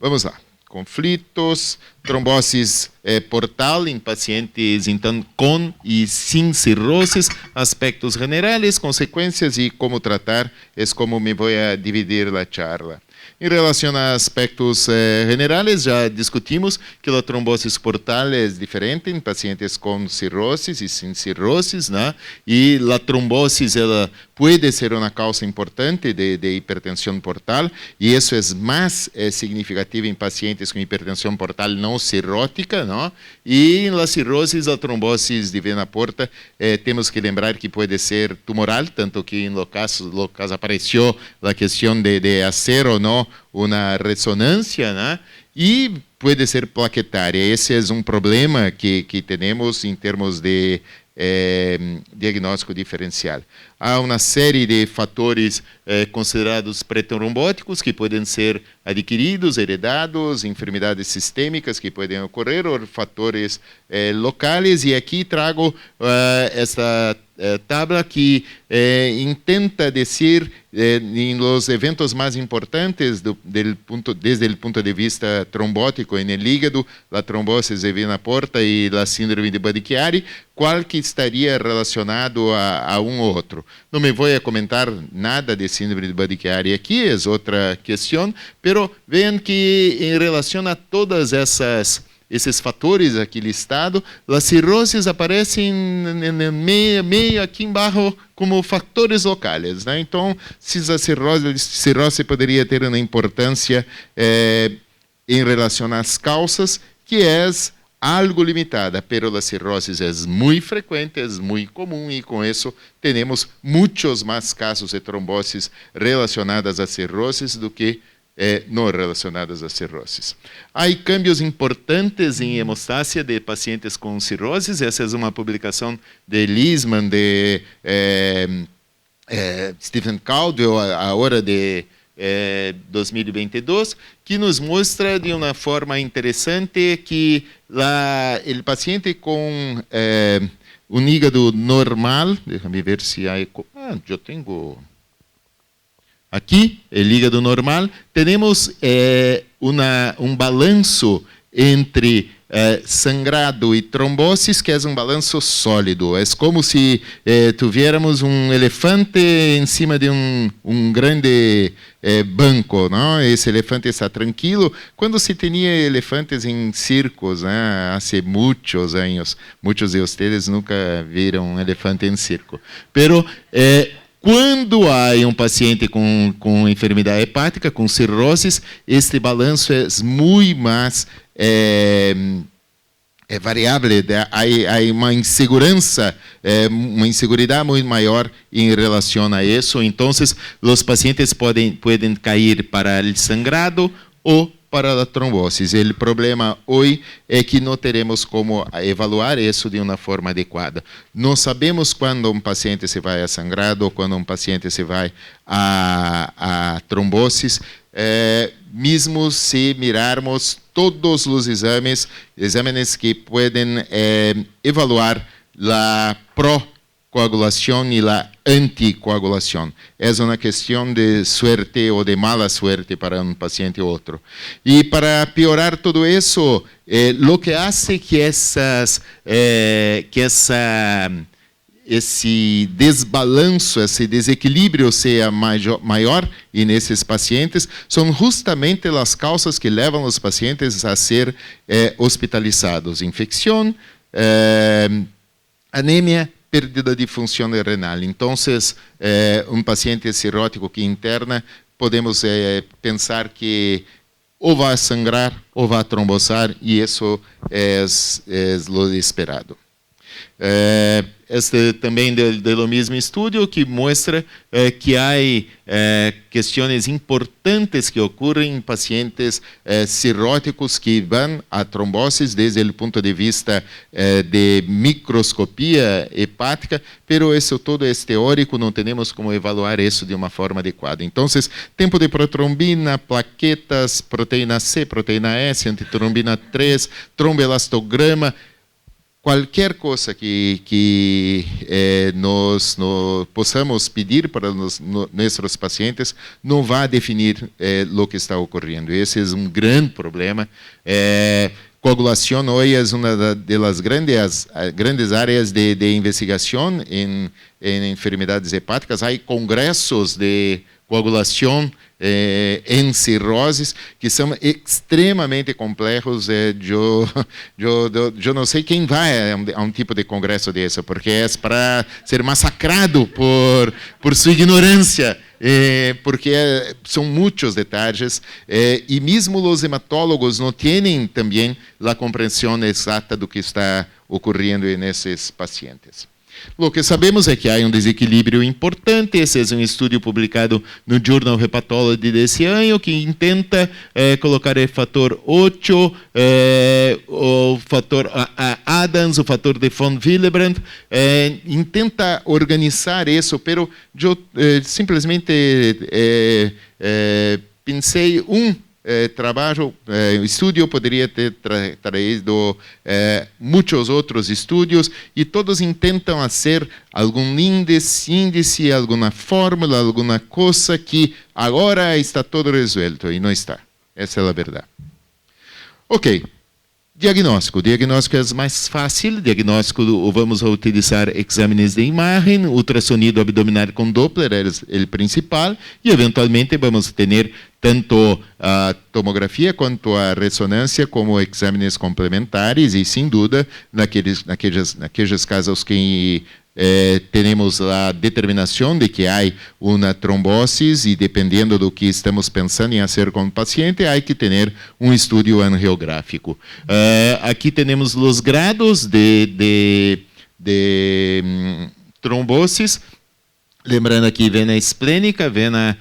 Vamos lá. Conflitos, tromboses portal em pacientes, então, com e sem cirroses, aspectos generais, consequências e como tratar, é como me vou a dividir a charla. Em relação a aspectos generais, já discutimos que a trombose portal é diferente em pacientes com cirroses e sem cirroses, né? E a trombose ela pode ser uma causa importante de hipertensão portal, e isso é mais significativo em pacientes com hipertensão portal não cirrótica, não? E na cirrose, a trombose de vena porta, temos que lembrar que pode ser tumoral, tanto que no caso apareceu a questão de fazer ou não uma ressonância, né? E pode ser plaquetária. Esse é um problema que temos em termos de diagnóstico diferencial. Há uma série de fatores considerados pré-trombóticos que podem ser adquiridos, heredados, enfermidades sistêmicas que podem ocorrer, ou fatores locais, e aqui trago esta tabla que intenta dizer em los eventos mais importantes desde o ponto de vista trombótico no hígado, a trombose de vena porta e a síndrome de Budd-Chiari, qual que estaria relacionado a um ou outro. Não me vou a comentar nada de síndrome de Budd-Chiari aqui, é outra questão, pero vean que em relação a todas esses fatores aqui listados, as cirroses aparecem meio aqui embaixo como fatores locais, né? Então, se a cirrose poderia ter uma importância em relação às causas, que é algo limitada, pero a cirrose é muito frequente, é muito comum, e com isso temos muitos mais casos de tromboses relacionadas a cirroses do que não relacionadas a cirroses. Há cambios importantes em hemostásia de pacientes com cirroses. Essa é uma publicação de Lisman, de Stephen Caldwell, agora de 2022, que nos mostra de uma forma interessante que o paciente com um hígado normal, deixa-me ver se há... eu tenho... Aqui, o hígado normal, temos um balanço entre sangrado e tromboses, que é um balanço sólido. É como se tivéssemos um elefante em cima de um grande banco, não? Esse elefante está tranquilo. Quando se tinha elefantes em circos, né, há muitos anos, muitos de vocês nunca viram um elefante em circo. Pero quando há um paciente com enfermidade hepática, com cirroses, este balanço é muito mais variável, há uma insegurança, uma inseguridade muito maior em relação a isso. Então, os pacientes podem cair para o sangrado ou para a trombose. O problema hoje é que não teremos como evaluar isso de uma forma adequada. Não sabemos quando um paciente se vai a sangrado ou quando um paciente se vai a tromboses, mesmo se mirarmos todos os exames que podem evaluar a coagulação e a anticoagulação. É uma questão de suerte ou de mala suerte para um paciente ou outro. E para piorar tudo isso, o que hace que esse desbalanço, esse desequilíbrio seja maior e nesses pacientes, são justamente as causas que levam os pacientes a ser hospitalizados. Infecção, anemia, perda de função renal. Então, um paciente cirrótico que interna, podemos pensar que ou vai sangrar ou vai trombosar, e isso é o esperado. Este também do mesmo estudo que mostra que há questões importantes que ocorrem em pacientes cirróticos que vão a tromboses desde o ponto de vista de microscopia hepática, pero isso todo é teórico, não temos como evaluar isso de uma forma adequada. Então, tempo de protrombina, plaquetas, proteína C, proteína S, antitrombina 3, tromboelastograma, qualquer coisa que nós possamos pedir para nossos pacientes não vai definir o que está ocorrendo. Esse é um grande problema. Coagulação hoje é uma das grandes áreas de investigação em enfermidades hepáticas. Há congressos de coagulação em cirroses que são extremamente complexos. Eu não sei quem vai a um tipo de congresso desse, porque é para ser massacrado por sua ignorância. Porque são muitos detalhes e mesmo os hematólogos não têm também a compreensão exata do que está ocorrendo nesses pacientes. O que sabemos é que há um desequilíbrio importante. Esse é um estudo publicado no Journal Hepatology desse ano, que tenta colocar o fator 8, o fator Adams, o fator de von Willebrand, tenta organizar isso, pero eu simplesmente pensei trabalho, estudo poderia ter trazido muitos outros estudos e todos tentam fazer algum índice, alguma fórmula, alguma coisa que agora está todo resuelto e não está. Essa é a verdade. Ok. Diagnóstico. Diagnóstico é mais fácil. Diagnóstico, vamos utilizar exames de imagem, ultrassonido abdominal com Doppler é o principal, e eventualmente vamos ter tanto a tomografia quanto a ressonância como exames complementares, e sem dúvida, naqueles casos que temos a determinação de que há uma trombose e dependendo do que estamos pensando em fazer com o paciente, há que ter um estudo angiográfico. Aqui temos os grados de tromboses. Lembrando aqui, vena esplênica, vena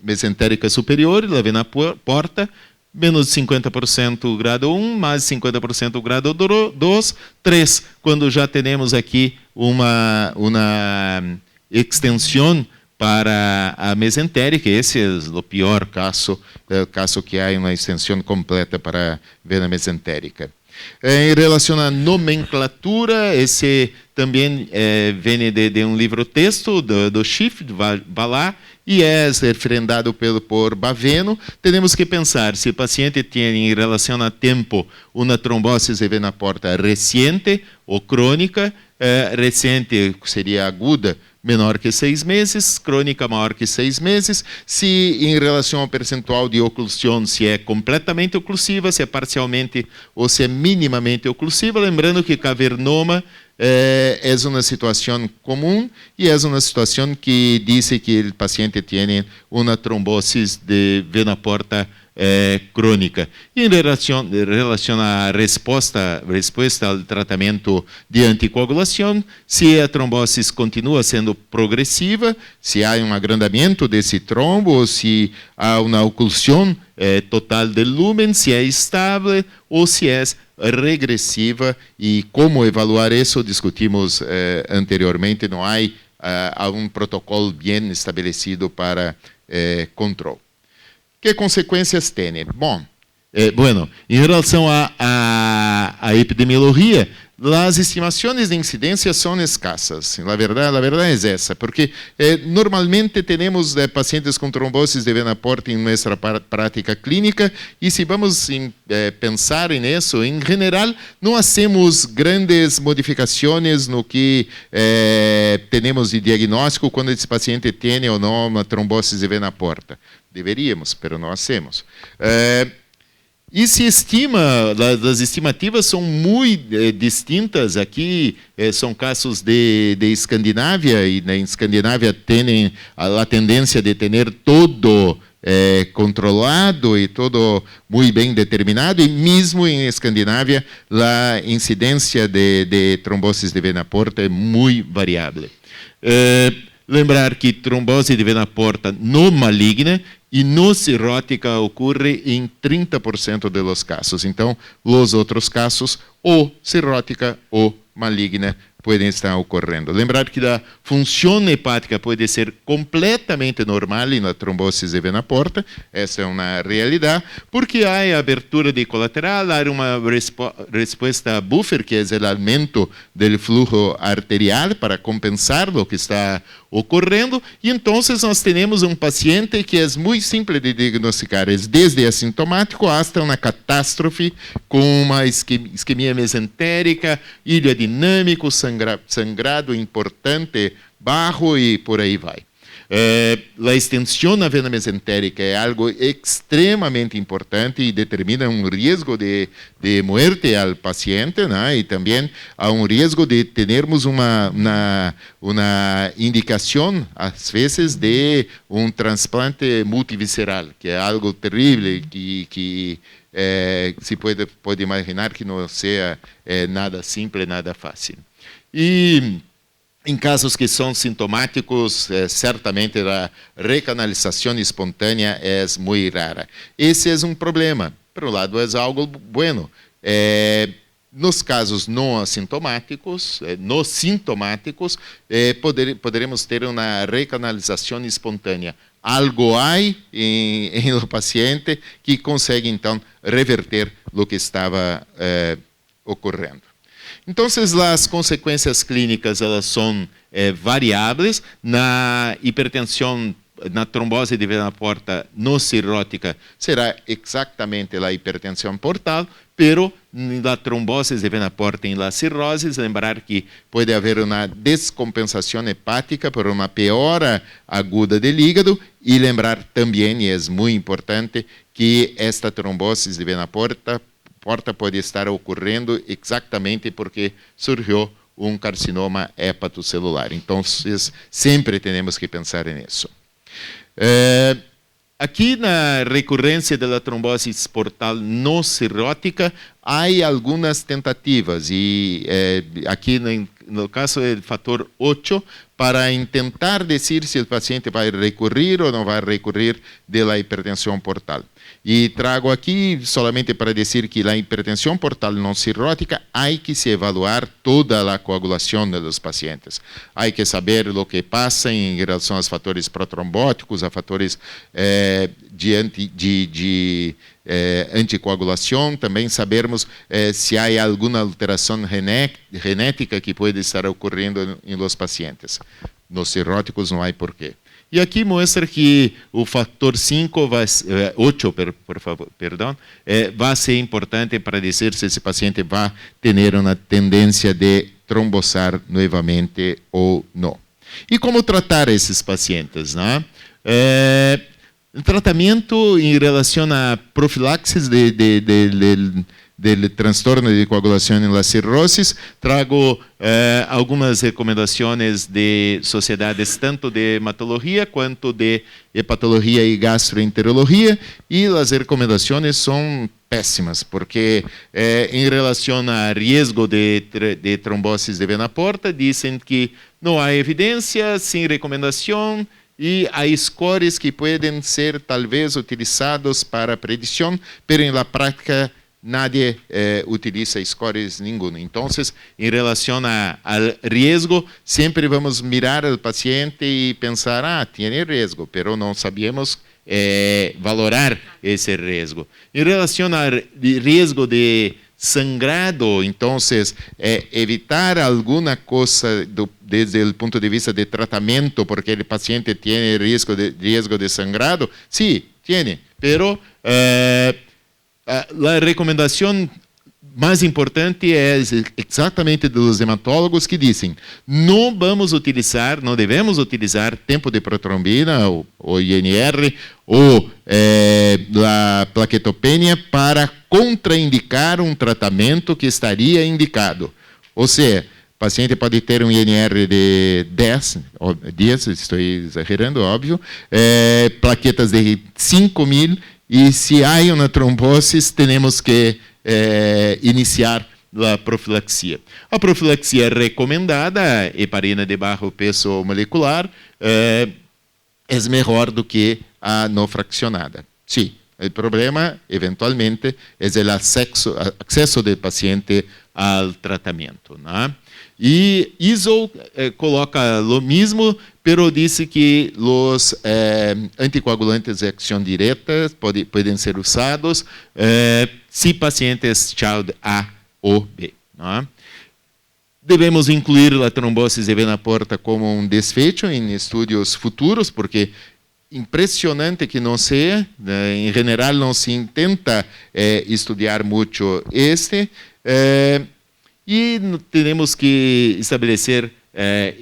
mesentérica superior, a vena porta, menos 50% grado 1, mais 50% grado 2, 3, quando já temos aqui uma extensão para a mesentérica. Esse é o pior caso, o caso que há uma extensão completa para a vena mesentérica. Em relação à nomenclatura, esse também vem de um livro-texto do Schiff, de Valá, e é referendado por Baveno. Temos que pensar se o paciente tem, em relação a tempo, uma trombose de vena porta recente ou crônica. Recente seria aguda, menor que 6 meses, crônica maior que 6 meses. Se em relação ao percentual de oclusão, se é completamente oclusiva, se é parcialmente ou se é minimamente oclusiva, lembrando que cavernoma é uma situação comum e é uma situação que diz que o paciente tem uma trombose de vena porta crônica. E em relação à resposta ao tratamento de anticoagulação, se a trombose continua sendo progressiva, se há um agrandamento desse trombo, se há uma oclusão total do lumen, se é estável ou se é regressiva, e como avaliar isso discutimos anteriormente. Não há um protocolo bem estabelecido para controle. Que consequências tem? Bom, em relação à epidemiologia, as estimações de incidência são escassas. A verdade é essa, porque normalmente temos pacientes com tromboses de vena porta em nossa prática clínica, e se vamos pensar nisso, em geral, não hacemos grandes modificações no que temos de diagnóstico quando esse paciente tem ou não uma trombose de vena porta. Deveríamos, mas não hacemos. E se estima, as estimativas são muito distintas. Aqui são casos de Escandinávia, e na Escandinávia têm a tendência de ter todo controlado e todo muito bem determinado, e mesmo em Escandinávia a incidência de tromboses de vena porta é muito variável. Lembrar que trombose de vena porta não maligna e não cirrótica ocorre em 30% dos casos. Então, os outros casos, ou cirrótica ou maligna, podem estar ocorrendo. Lembrar que a função hepática pode ser completamente normal na trombose de vena porta, essa é uma realidade, porque há abertura de colateral, há uma resposta buffer, que é o aumento do fluxo arterial para compensar o que está ocorrendo, e então nós temos um paciente que é muito simples de diagnosticar, é desde assintomático até uma catástrofe com uma isquemia mesentérica, ilha dinâmico, sangrado importante, baixo e por aí vai. A extensão na vena mesentérica é algo extremamente importante e determina um risco de morte ao paciente, né? E também há um risco de termos uma indicação, às vezes, de um transplante multivisceral, que é algo terrível, que se pode imaginar que não seja nada simples, nada fácil. E em casos que são sintomáticos, certamente a recanalização espontânea é muito rara. Esse é um problema. Por um lado, é algo bueno. Nos casos não assintomáticos, nos sintomáticos, poderemos ter uma recanalização espontânea. Algo há no paciente que consegue, então, reverter o que estava ocorrendo. Então, as consequências clínicas elas são variáveis. Na hipertensão, na trombose de vena porta não cirrótica, será exatamente a hipertensão portal, pero na trombose de vena porta em la cirrose, lembrar que pode haver uma descompensação hepática por uma piora aguda do hígado, e lembrar também, e é muito importante, que esta trombose de vena porta pode estar ocorrendo exatamente porque surgiu um carcinoma hepatocelular. Então, sempre temos que pensar nisso. Aqui na recorrência da trombose portal não cirrótica, há algumas tentativas, e aqui no caso é o fator 8, para tentar dizer se o paciente vai recorrer ou não vai recorrer da hipertensão portal. E trago aqui solamente para dizer que a hipertensão portal não cirrótica há que se evaluar toda a coagulação dos pacientes. Há que saber o que passa em relação aos fatores protrombóticos, a fatores de anticoagulação, também sabermos se há alguma alteração genética que pode estar ocorrendo em los pacientes. Nos cirróticos não há porquê. E aqui mostra que o fator 8, por favor, perdão, vai ser importante para dizer se esse paciente vai ter uma tendência de trombosar novamente ou não. E como tratar esses pacientes, né? Tratamento em relação à profilaxis del transtorno de coagulação em la cirrosis, trago algumas recomendações de sociedades tanto de hematologia quanto de hepatologia e gastroenterologia, e as recomendações são péssimas, porque em relação a risco de tromboses de vena porta, dizem que não há evidência, sem recomendação, e há scores que podem ser talvez utilizados para predição, mas na prática nadie utiliza scores nenhum. Então, em relação ao risco, sempre vamos mirar o paciente e pensar, tem risco, pero não sabemos valorar esse risco. Em relação ao risco de sangrado, então, evitar alguma coisa desde o ponto de vista de tratamento, porque o paciente tem risco de sangrado, sim, tem, pero a recomendação mais importante é exatamente dos hematólogos que dizem: não devemos utilizar tempo de protrombina, ou INR, ou a plaquetopenia para contraindicar um tratamento que estaria indicado. Ou seja, o paciente pode ter um INR de 10 dias, estou exagerando, óbvio, plaquetas de 5.000, e se há uma trombose, temos que iniciar a profilaxia. A profilaxia recomendada, heparina de baixo peso molecular, é melhor do que a não fraccionada. Sim, o problema, eventualmente, é o acesso do paciente ao tratamento, né? E ISO coloca o mesmo, pero disse que os anticoagulantes de acção direta podem ser usados se pacientes child A ou B. Não? Devemos incluir a trombose de vena porta como um desfecho em estudos futuros, porque impressionante que não seja, em geral não se intenta estudar muito e temos que estabelecer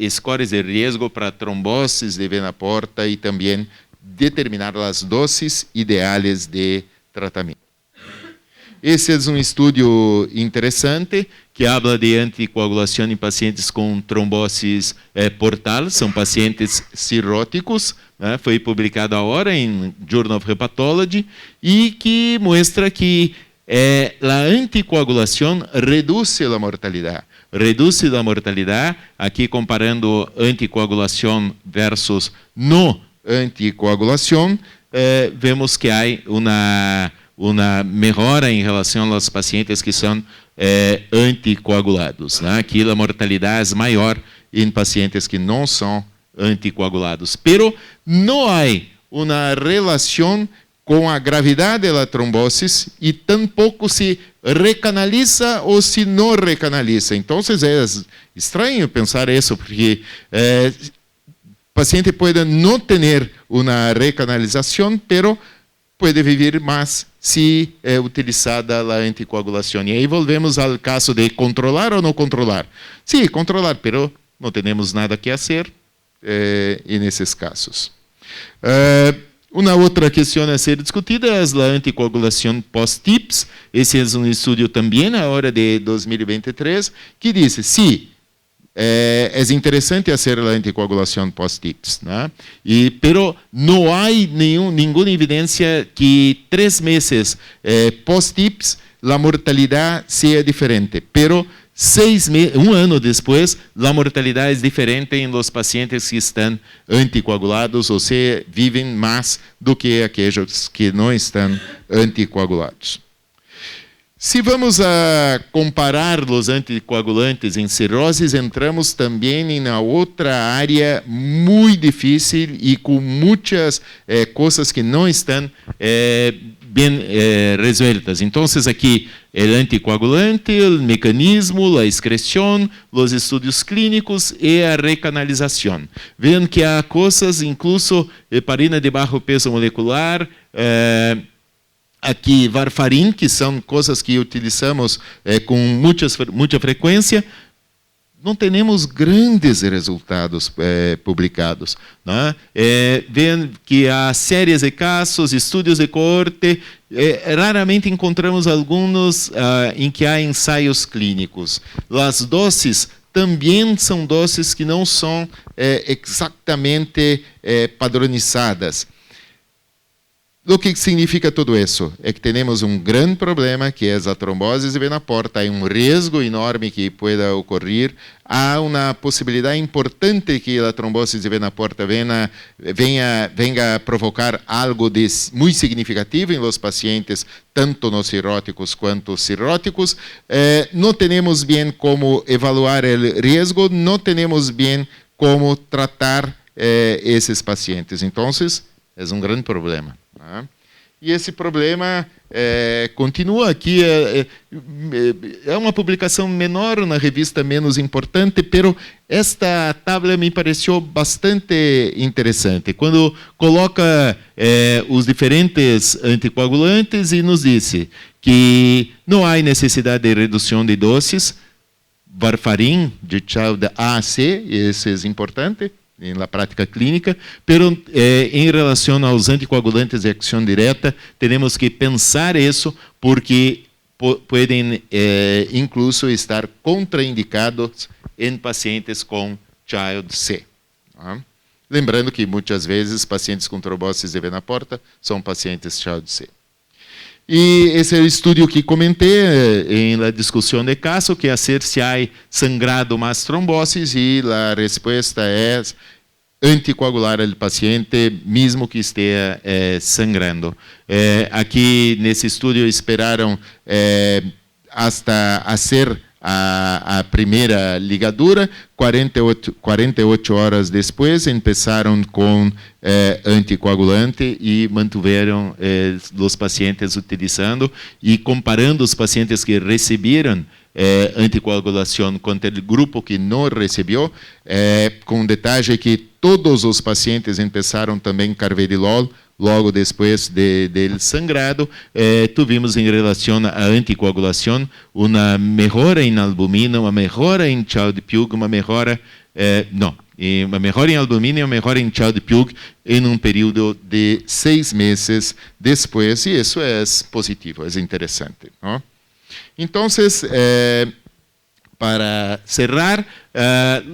scores de risco para tromboses de vena porta e também determinar as doses ideais de tratamento. Esse é um estudo interessante que habla de anticoagulação em pacientes com tromboses portal, são pacientes cirróticos, né? Foi publicado agora em Journal of Hepatology e que mostra que a anticoagulação reduz a mortalidade. Reduz a mortalidade, aqui comparando anticoagulação versus não anticoagulação, vemos que há uma melhora em relação aos pacientes que são anticoagulados. Né? Aqui a mortalidade é maior em pacientes que não são anticoagulados. Pero não há uma relação com a gravidade da trombose e tampouco se recanaliza ou se não recanaliza. Então, é estranho pensar isso, porque o paciente pode não ter uma recanalização, pero pode viver mais se é utilizada a anticoagulação. E aí volvemos ao caso de controlar ou não controlar. Sim, controlar, pero não temos nada que fazer nesses casos. Uma outra questão a ser discutida é a anticoagulação pós-TIPS. Esse é um estudo também, agora de 2023, que diz, sim, é interessante fazer a anticoagulação pós-TIPS, né? Pero não há nenhuma evidência que 3 meses pós-TIPS a mortalidade seja diferente. Pero 1 ano depois, a mortalidade é diferente em los pacientes que estão anticoagulados, ou seja, vivem mais do que aqueles que não estão anticoagulados. Se vamos a comparar os anticoagulantes em cirroses, entramos também em outra área muito difícil e com muitas coisas que não estão bem resueltas. Então, aqui, o anticoagulante, o mecanismo, a excreção, os estudos clínicos e a recanalização. Veem que há coisas, incluso heparina de baixo peso molecular, aqui varfarin, que são coisas que utilizamos com muita frequência, não temos grandes resultados publicados. Né? Veem que há séries de casos, estudos de coorte, raramente encontramos alguns em que há ensaios clínicos. As doses também são doses que não são exatamente padronizadas. O que significa tudo isso? É que temos um grande problema, que é a trombose de vena porta. Há um risco enorme que pueda ocorrer. Há uma possibilidade importante que a trombose de vena porta venha a provocar algo muito significativo em los pacientes, tanto nos cirróticos quanto cirróticos. Não temos bem como evaluar o risco, não temos bem como tratar esses pacientes. Então, é um grande problema. E esse problema continua aqui, é uma publicação menor, na revista menos importante, pero esta tabela me pareceu bastante interessante, quando coloca os diferentes anticoagulantes e nos disse que não há necessidade de redução de doses, varfarin de child A a C, isso é importante, na prática clínica, pero em relação aos anticoagulantes de acção direta, temos que pensar isso, porque podem incluso estar contraindicados em pacientes com Child C. Lembrando que muitas vezes pacientes com tromboses de vena porta são pacientes Child C. E esse é o estudo que comentei em la discussão de caso, que é ser se há sangrado mais tromboses, e a resposta é anticoagular o paciente, mesmo que esteja sangrando. Aqui, nesse estudo, esperaram hasta fazer a primeira ligadura, 48 horas depois, começaram com anticoagulante e mantiveram os pacientes utilizando e comparando os pacientes que receberam anticoagulação com o grupo que não recebeu, com detalhe que todos os pacientes começaram também carvedilol logo depois do sangrado. Tivemos em relação à anticoagulação uma melhora em albumina, uma melhora em Child-Pugh, uma melhora em albumina e uma melhora em Child-Pugh em um período de 6 meses depois, e isso é positivo, é interessante, não? Então, para cerrar,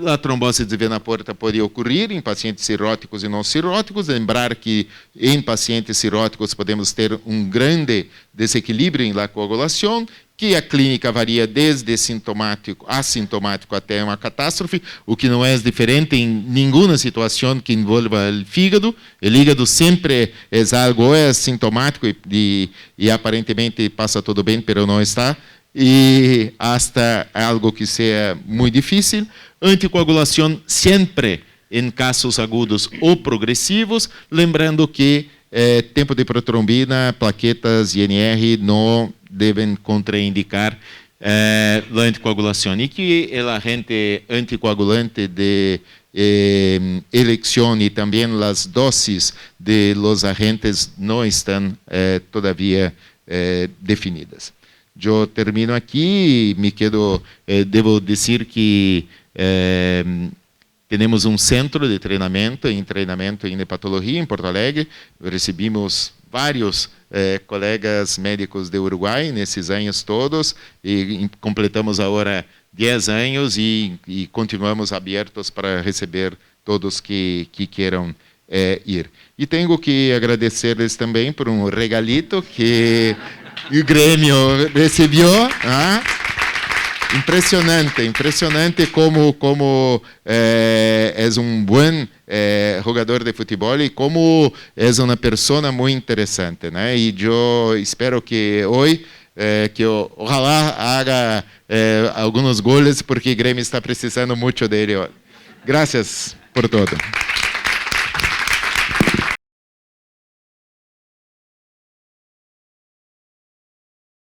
a trombose de vena porta pode ocorrer em pacientes cirróticos e não cirróticos. Lembrar que em pacientes cirróticos podemos ter um grande desequilíbrio na coagulação, que a clínica varia desde sintomático, assintomático até uma catástrofe, o que não é diferente em nenhuma situação que envolva o fígado. O hígado sempre é algo assintomático e aparentemente passa tudo bem, mas não está. E hasta algo que seja muito difícil. Anticoagulação sempre em casos agudos ou progressivos, lembrando que tempo de protrombina, plaquetas, INR não devem contraindicar a anticoagulação, e que o agente anticoagulante de eleição e também as doses de los agentes não estão todavia definidas. Eu termino aqui, devo dizer que temos um centro de treinamento em hepatologia em Porto Alegre. Recebemos vários colegas médicos de Uruguai nesses anos todos e completamos agora 10 anos e continuamos abertos para receber todos que queiram ir. E tenho que agradecer-lhes também por um regalito que o Grêmio recebeu. Impressionante como é um bom jogador de futebol e como é uma pessoa muito interessante, né? E eu espero que hoje ojalá haga alguns goles, porque o Grêmio está precisando muito dele. Graças por todo.